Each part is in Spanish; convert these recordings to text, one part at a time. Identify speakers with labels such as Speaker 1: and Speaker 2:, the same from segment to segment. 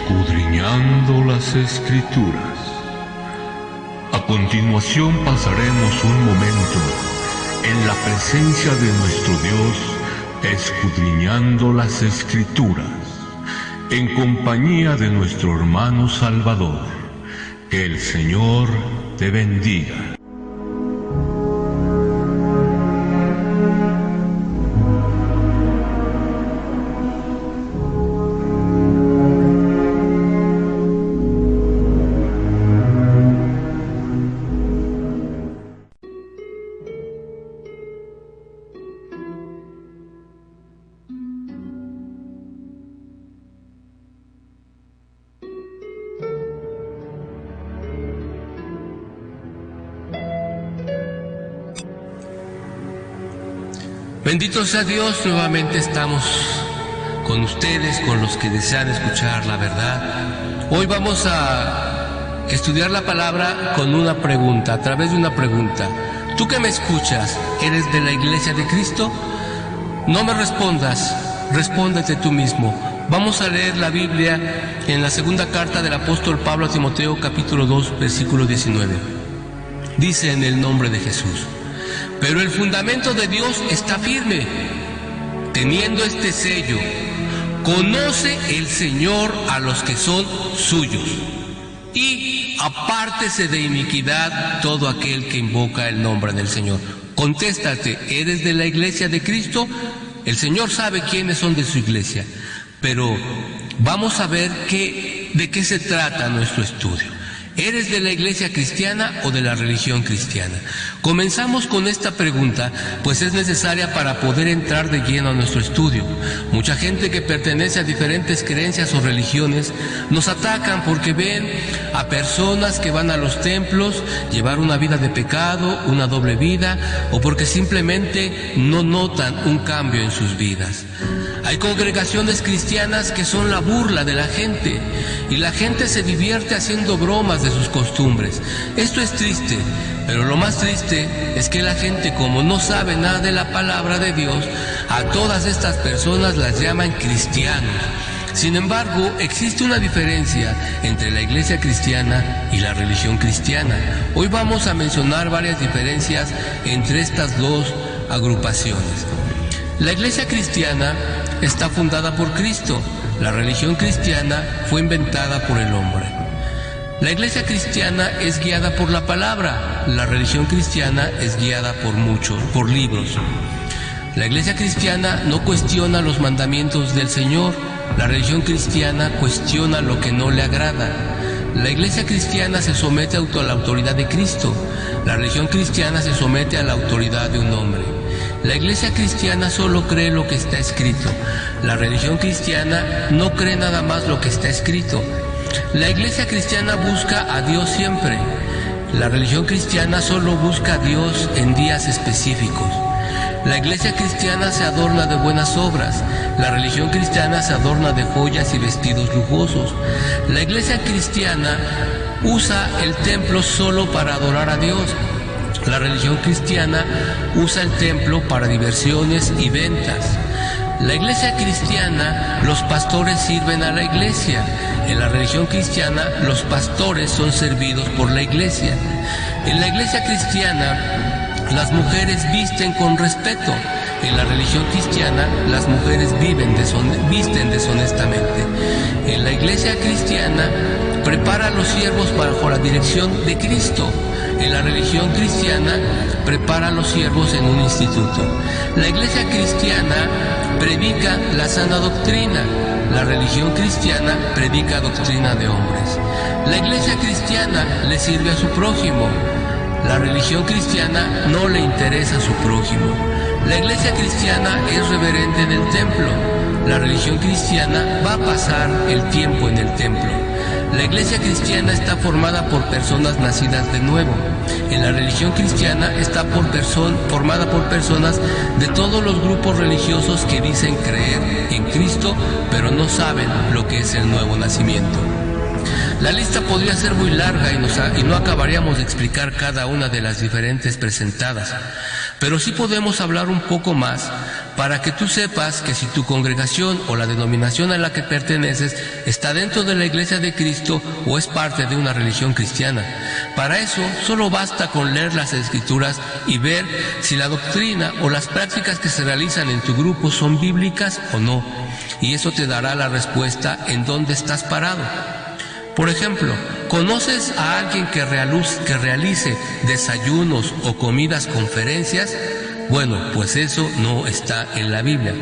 Speaker 1: Escudriñando las Escrituras. A continuación pasaremos un momento en la presencia de nuestro Dios, escudriñando las Escrituras, en compañía de nuestro hermano Salvador. Que el Señor te bendiga.
Speaker 2: Bendito sea Dios, nuevamente estamos con ustedes, con los que desean escuchar la verdad. Hoy vamos a estudiar la palabra con una pregunta, a través de una pregunta. Tú que me escuchas, ¿eres de la Iglesia de Cristo? No me respondas, respóndete tú mismo. Vamos a leer la Biblia en la segunda carta del apóstol Pablo a Timoteo, capítulo 2, versículo 19. Dice en el nombre de Jesús: pero el fundamento de Dios está firme, teniendo este sello: conoce el Señor a los que son suyos, y apártese de iniquidad todo aquel que invoca el nombre del Señor. Contéstate, ¿eres de la Iglesia de Cristo? El Señor sabe quiénes son de su iglesia, pero vamos a ver de qué se trata nuestro estudio. ¿Eres de la iglesia cristiana o de la religión cristiana? Comenzamos con esta pregunta, pues es necesaria para poder entrar de lleno a nuestro estudio. Mucha gente que pertenece a diferentes creencias o religiones nos atacan porque ven a personas que van a los templos llevar una vida de pecado, una doble vida, o porque simplemente no notan un cambio en sus vidas. Hay congregaciones cristianas que son la burla de la gente, y la gente se divierte haciendo bromas de sus costumbres. Esto es triste, pero lo más triste es que la gente, como no sabe nada de la palabra de Dios, a todas estas personas las llaman cristianos. Sin embargo, existe una diferencia entre la iglesia cristiana y la religión cristiana. Hoy vamos a mencionar varias diferencias entre estas dos agrupaciones. La iglesia cristiana está fundada por Cristo. La religión cristiana fue inventada por el hombre. La iglesia cristiana es guiada por la palabra. La religión cristiana es guiada por libros. La iglesia cristiana no cuestiona los mandamientos del Señor. La religión cristiana cuestiona lo que no le agrada. La iglesia cristiana se somete a la autoridad de Cristo. La religión cristiana se somete a la autoridad de un hombre. La iglesia cristiana solo cree lo que está escrito. La religión cristiana no cree nada más lo que está escrito. La iglesia cristiana busca a Dios siempre. La religión cristiana solo busca a Dios en días específicos. La iglesia cristiana se adorna de buenas obras. La religión cristiana se adorna de joyas y vestidos lujosos. La iglesia cristiana usa el templo solo para adorar a Dios. La religión cristiana usa el templo para diversiones y ventas. La iglesia cristiana, los pastores sirven a la iglesia. En la religión cristiana, los pastores son servidos por la iglesia. En la iglesia cristiana, las mujeres visten con respeto. En la religión cristiana, las mujeres visten deshonestamente. En la iglesia cristiana, prepara a los siervos bajo la dirección de Cristo. En la religión cristiana, prepara a los siervos en un instituto. La iglesia cristiana predica la sana doctrina. La religión cristiana predica doctrina de hombres. La iglesia cristiana le sirve a su prójimo. La religión cristiana no le interesa a su prójimo. La iglesia cristiana es reverente en el templo. La religión cristiana va a pasar el tiempo en el templo. La iglesia cristiana está formada por personas nacidas de nuevo. En la religión cristiana está formada por personas de todos los grupos religiosos que dicen creer en Cristo, pero no saben lo que es el nuevo nacimiento. La lista podría ser muy larga y no acabaríamos de explicar cada una de las diferentes presentadas, pero sí podemos hablar un poco más para que tú sepas que si tu congregación o la denominación a la que perteneces está dentro de la Iglesia de Cristo o es parte de una religión cristiana. Para eso solo basta con leer las Escrituras y ver si la doctrina o las prácticas que se realizan en tu grupo son bíblicas o no, y eso te dará la respuesta en dónde estás parado. Por ejemplo, ¿conoces a alguien que realice desayunos o comidas, conferencias? Bueno, pues eso no está en la Biblia.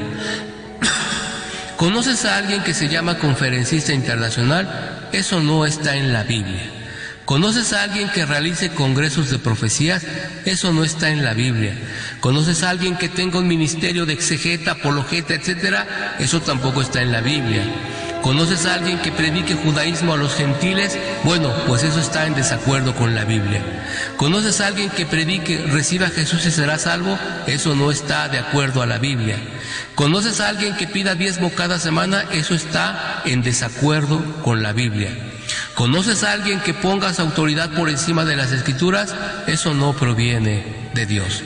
Speaker 2: ¿Conoces a alguien que se llama conferencista internacional? Eso no está en la Biblia. ¿Conoces a alguien que realice congresos de profecías? Eso no está en la Biblia. ¿Conoces a alguien que tenga un ministerio de exegeta, apologeta, etcétera? Eso tampoco está en la Biblia. ¿Conoces a alguien que predique judaísmo a los gentiles? Bueno, pues eso está en desacuerdo con la Biblia. ¿Conoces a alguien que predique reciba a Jesús y será salvo? Eso no está de acuerdo a la Biblia. ¿Conoces a alguien que pida diezmo cada semana? Eso está en desacuerdo con la Biblia. ¿Conoces a alguien que pongas autoridad por encima de las Escrituras? Eso no proviene de Dios.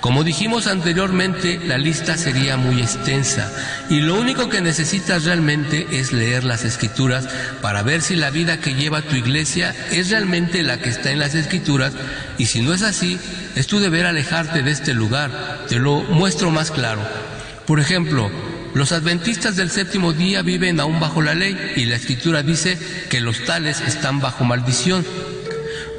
Speaker 2: Como dijimos anteriormente, la lista sería muy extensa y lo único que necesitas realmente es leer las Escrituras para ver si la vida que lleva tu iglesia es realmente la que está en las Escrituras, y si no es así, es tu deber alejarte de este lugar. Te lo muestro más claro. Por ejemplo, los adventistas del séptimo día viven aún bajo la ley y la Escritura dice que los tales están bajo maldición.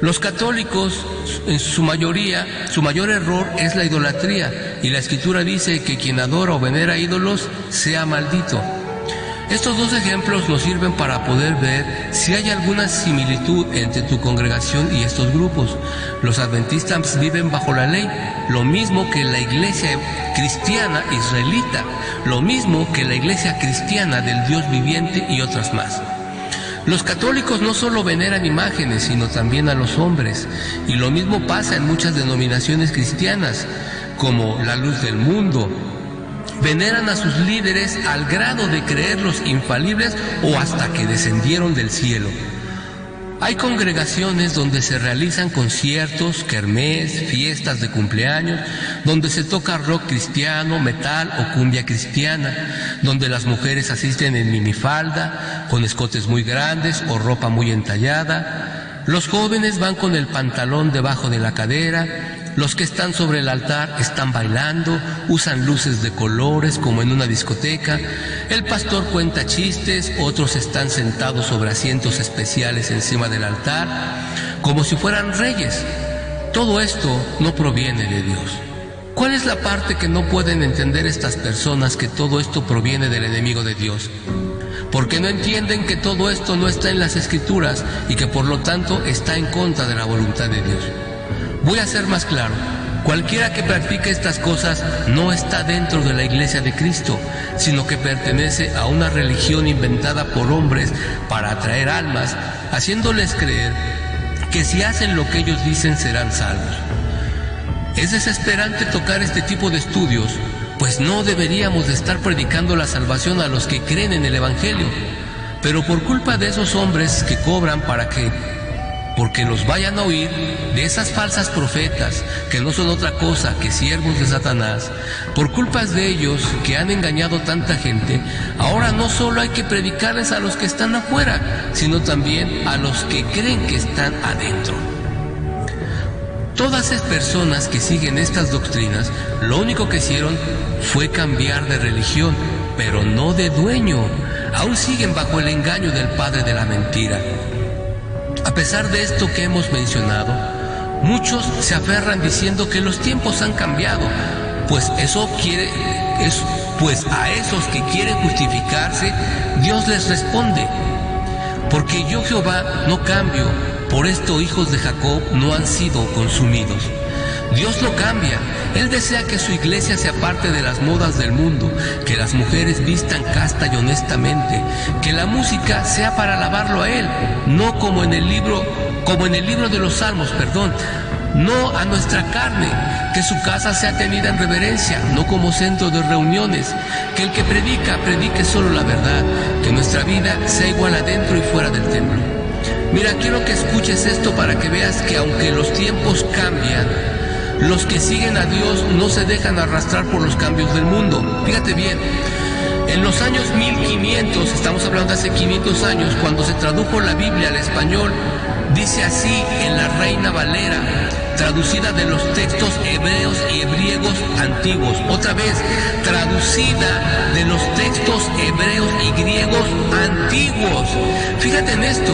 Speaker 2: Los católicos, en su mayor error es la idolatría, y la Escritura dice que quien adora o venera ídolos sea maldito. Estos dos ejemplos nos sirven para poder ver si hay alguna similitud entre tu congregación y estos grupos. Los adventistas viven bajo la ley, lo mismo que la iglesia cristiana israelita, lo mismo que la iglesia cristiana del Dios viviente y otras más. Los católicos no solo veneran imágenes, sino también a los hombres, y lo mismo pasa en muchas denominaciones cristianas, como la Luz del Mundo. Veneran a sus líderes al grado de creerlos infalibles o hasta que descendieron del cielo. Hay congregaciones donde se realizan conciertos, kermés, fiestas de cumpleaños, donde se toca rock cristiano, metal o cumbia cristiana, donde las mujeres asisten en minifalda, con escotes muy grandes o ropa muy entallada. Los jóvenes van con el pantalón debajo de la cadera. Los que están sobre el altar están bailando, usan luces de colores como en una discoteca. El pastor cuenta chistes, otros están sentados sobre asientos especiales encima del altar, como si fueran reyes. Todo esto no proviene de Dios. ¿Cuál es la parte que no pueden entender estas personas, que todo esto proviene del enemigo de Dios? Porque no entienden que todo esto no está en las Escrituras y que por lo tanto está en contra de la voluntad de Dios. Voy a ser más claro. Cualquiera que practique estas cosas no está dentro de la Iglesia de Cristo, sino que pertenece a una religión inventada por hombres para atraer almas, haciéndoles creer que si hacen lo que ellos dicen serán salvos. Es desesperante tocar este tipo de estudios, pues no deberíamos de estar predicando la salvación a los que creen en el Evangelio, pero por culpa de esos hombres que cobran porque los vayan a oír, de esas falsas profetas que no son otra cosa que siervos de Satanás, por culpas de ellos que han engañado tanta gente, ahora no solo hay que predicarles a los que están afuera, sino también a los que creen que están adentro. Todas esas personas que siguen estas doctrinas, lo único que hicieron fue cambiar de religión, pero no de dueño. Aún siguen bajo el engaño del padre de la mentira. A pesar de esto que hemos mencionado, muchos se aferran diciendo que los tiempos han cambiado, pues a esos que quieren justificarse, Dios les responde: porque yo Jehová no cambio, por esto hijos de Jacob no han sido consumidos. Dios lo cambia. Él desea que su iglesia se aparte de las modas del mundo, que las mujeres vistan casta y honestamente, que la música sea para alabarlo a Él, no como en el libro de los Salmos, no a nuestra carne, que su casa sea tenida en reverencia, no como centro de reuniones, que el que predique solo la verdad, que nuestra vida sea igual adentro y fuera del templo. Mira, quiero que escuches esto para que veas que aunque los tiempos cambian, Los que siguen a Dios no se dejan arrastrar por los cambios del mundo. Fíjate bien, en los años 1500, estamos hablando de hace 500 años, cuando se tradujo la Biblia al español, dice así en la Reina Valera, traducida de los textos hebreos y griegos antiguos. Otra vez, traducida de los textos hebreos y griegos antiguos. Fíjate en esto,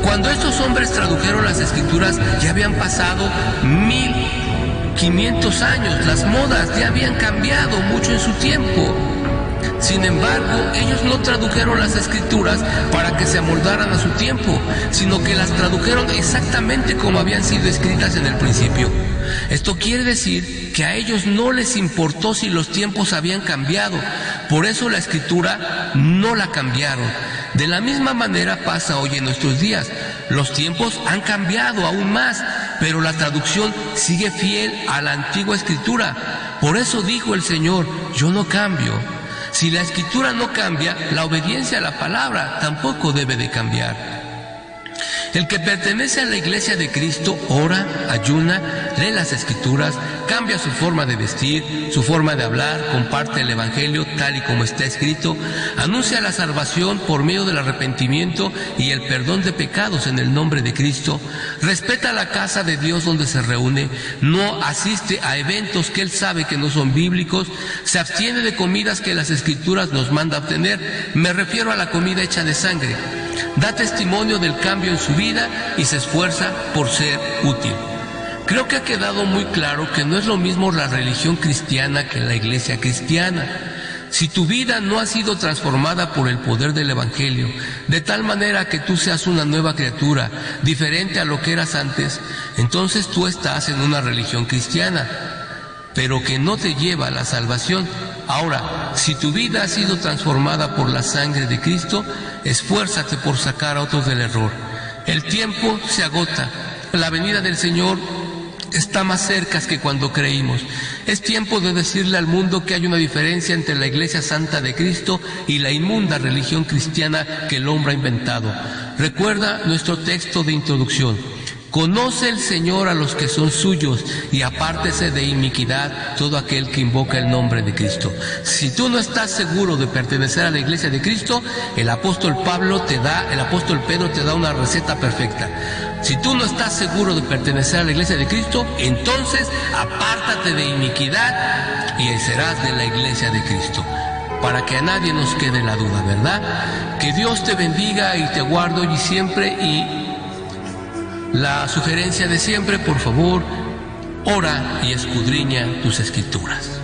Speaker 2: cuando estos hombres tradujeron las escrituras ya habían pasado 1500 años, las modas ya habían cambiado mucho en su tiempo. Sin embargo, ellos no tradujeron las escrituras para que se amoldaran a su tiempo, sino que las tradujeron exactamente como habían sido escritas en el principio. Esto quiere decir que a ellos no les importó si los tiempos habían cambiado, por eso la escritura no la cambiaron. De la misma manera pasa hoy en nuestros días. Los tiempos han cambiado aún más, pero la traducción sigue fiel a la antigua escritura. Por eso dijo el Señor, yo no cambio. Si la escritura no cambia, la obediencia a la palabra tampoco debe de cambiar. El que pertenece a la iglesia de Cristo ora, ayuna, lee las escrituras, cambia su forma de vestir, su forma de hablar, comparte el evangelio tal y como está escrito, anuncia la salvación por medio del arrepentimiento y el perdón de pecados en el nombre de Cristo, respeta la casa de Dios donde se reúne, no asiste a eventos que él sabe que no son bíblicos, se abstiene de comidas que las escrituras nos manda obtener, me refiero a la comida hecha de sangre, da testimonio del cambio en su vida y se esfuerza por ser útil. Creo que ha quedado muy claro que no es lo mismo la religión cristiana que la iglesia cristiana. Si tu vida no ha sido transformada por el poder del evangelio, de tal manera que tú seas una nueva criatura, diferente a lo que eras antes, entonces tú estás en una religión cristiana, pero que no te lleva a la salvación. Ahora, si tu vida ha sido transformada por la sangre de Cristo, esfuérzate por sacar a otros del error. El tiempo se agota, la venida del Señor está más cerca que cuando creímos. Es tiempo de decirle al mundo que hay una diferencia entre la Iglesia Santa de Cristo y la inmunda religión cristiana que el hombre ha inventado. Recuerda nuestro texto de introducción. Conoce el Señor a los que son suyos y apártese de iniquidad todo aquel que invoca el nombre de Cristo. Si tú no estás seguro de pertenecer a la iglesia de Cristo, el apóstol Pedro te da una receta perfecta. Si tú no estás seguro de pertenecer a la iglesia de Cristo, entonces apártate de iniquidad y serás de la iglesia de Cristo. Para que a nadie nos quede la duda, ¿verdad? Que Dios te bendiga y te guarde hoy y siempre. Y la sugerencia de siempre, por favor, ora y escudriña tus escrituras.